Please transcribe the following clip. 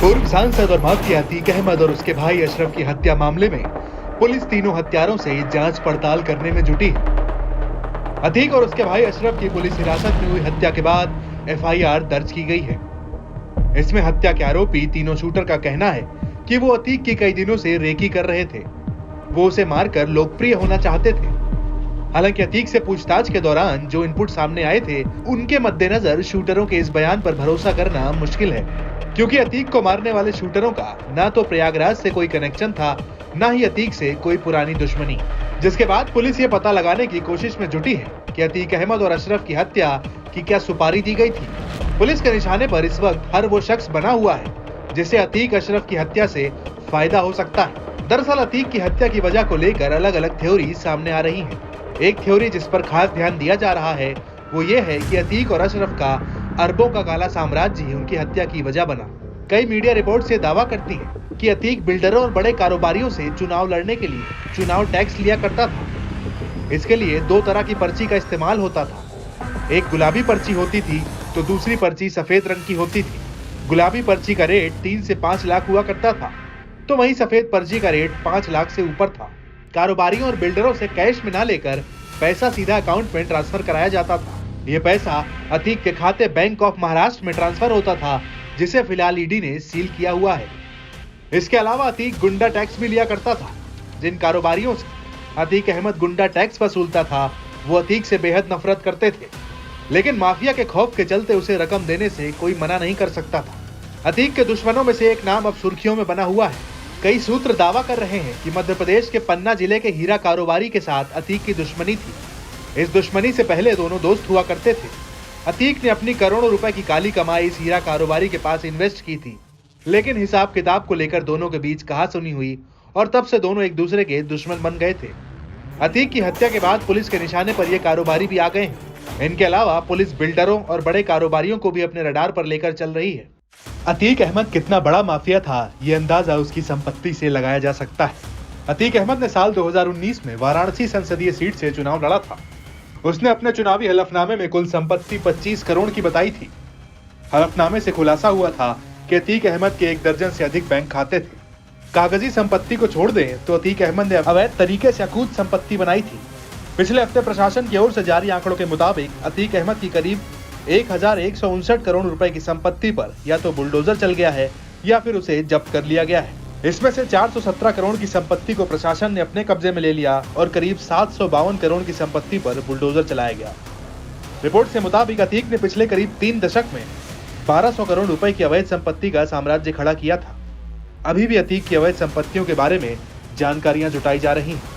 पूर्व सांसद और माफी अतीक अहमद और उसके भाई अशरफ की हत्या मामले में पुलिस तीनों हत्यारों से जांच पड़ताल करने में जुटी है। अतीक और उसके भाई अशरफ की पुलिस हिरासत में हुई हत्या के बाद एफआईआर दर्ज की गई है। इसमें हत्या के आरोपी तीनों शूटर का कहना है कि वो अतीक की कई दिनों से रेकी कर रहे थे। वो उसे मारकर लोकप्रिय होना चाहते थे। हालांकि अतीक से पूछताछ के दौरान जो इनपुट सामने आए थे, उनके मद्देनजर शूटरों के इस बयान पर भरोसा करना मुश्किल है, क्योंकि अतीक को मारने वाले शूटरों का ना तो प्रयागराज से कोई कनेक्शन था, ना ही अतीक से कोई पुरानी दुश्मनी। जिसके बाद पुलिस ये पता लगाने की कोशिश में जुटी है कि अतीक अहमद और अशरफ की हत्या की क्या सुपारी दी गई थी। पुलिस के निशाने पर इस वक्त हर वो शख्स बना हुआ है जिसे अतीक अशरफ की हत्या से फायदा हो सकता है। दरअसल अतीक की हत्या की वजह को लेकर अलग अलग थ्योरी सामने आ रही है। एक थ्योरी जिस पर खास ध्यान दिया जा रहा है वो ये है कि अतीक और अशरफ का अरबों का काला साम्राज्य ही उनकी हत्या की वजह बना। कई मीडिया रिपोर्ट्स ये दावा करती है कि अतीक बिल्डरों और बड़े कारोबारियों से चुनाव लड़ने के लिए चुनाव टैक्स लिया करता था। इसके लिए दो तरह की पर्ची का इस्तेमाल होता था। एक गुलाबी पर्ची होती थी तो दूसरी पर्ची सफेद रंग की होती थी। गुलाबी पर्ची का रेट 3 से 5 लाख हुआ करता था, तो वहीं सफेद पर्ची का रेट 5 लाख से ऊपर था। कारोबारियों और बिल्डरों से कैश में ना लेकर पैसा सीधा अकाउंट में ट्रांसफर कराया जाता था। ये पैसा अतीक के खाते बैंक ऑफ महाराष्ट्र में ट्रांसफर होता था, जिसे फिलहाल ईडी ने सील किया हुआ है। इसके अलावा अतीक गुंडा टैक्स भी लिया करता था। जिन कारोबारियों से अतीक अहमद गुंडा टैक्स वसूलता था वो अतीक से बेहद नफरत करते थे, लेकिन माफिया के खौफ के चलते उसे रकम देने से कोई मना नहीं कर सकता था। अतीक के दुश्मनों में से एक नाम अब सुर्खियों में बना हुआ है। कई सूत्र दावा कर रहे हैं कि मध्य प्रदेश के पन्ना जिले के हीरा कारोबारी के साथ अतीक की दुश्मनी थी। इस दुश्मनी से पहले दोनों दोस्त हुआ करते थे। अतीक ने अपनी करोड़ों रुपए की काली कमाई इस हीरा कारोबारी के पास इन्वेस्ट की थी, लेकिन हिसाब किताब को लेकर दोनों के बीच कहासुनी हुई और तब से दोनों एक दूसरे के दुश्मन बन गए थे। अतीक की हत्या के बाद पुलिस के निशाने पर ये कारोबारी भी आ गए हैं। इनके अलावा पुलिस बिल्डरों और बड़े कारोबारियों को भी अपने रडार पर लेकर चल रही है। अतीक अहमद कितना बड़ा माफिया था, ये अंदाजा उसकी संपत्ति से लगाया जा सकता है। अतीक अहमद ने साल 2019 में वाराणसी संसदीय सीट से चुनाव लड़ा था। उसने अपने चुनावी हलफनामे में कुल संपत्ति 25 करोड़ की बताई थी। हलफनामे से खुलासा हुआ था कि अतीक अहमद के 1 दर्जन से अधिक बैंक खाते थे। कागजी संपत्ति को छोड़ दें तो अतीक अहमद ने अवैध तरीके से अकूत संपत्ति बनाई थी। पिछले हफ्ते प्रशासन की ओर से जारी आंकड़ों के मुताबिक अतीक अहमद की करीब 1159 करोड़ रुपए की संपत्ति पर या तो बुलडोजर चल गया है या फिर उसे जब्त कर लिया गया है। इसमें से 417 करोड़ की संपत्ति को प्रशासन ने अपने कब्जे में ले लिया और करीब 752 करोड़ की संपत्ति पर बुलडोजर चलाया गया। रिपोर्ट के मुताबिक अतीक ने पिछले करीब 3 दशक में 1200 करोड़ रुपए की अवैध संपत्ति का साम्राज्य खड़ा किया था। अभी भी अतीक की अवैध संपत्तियों के बारे में जानकारियां जुटाई जा रही हैं।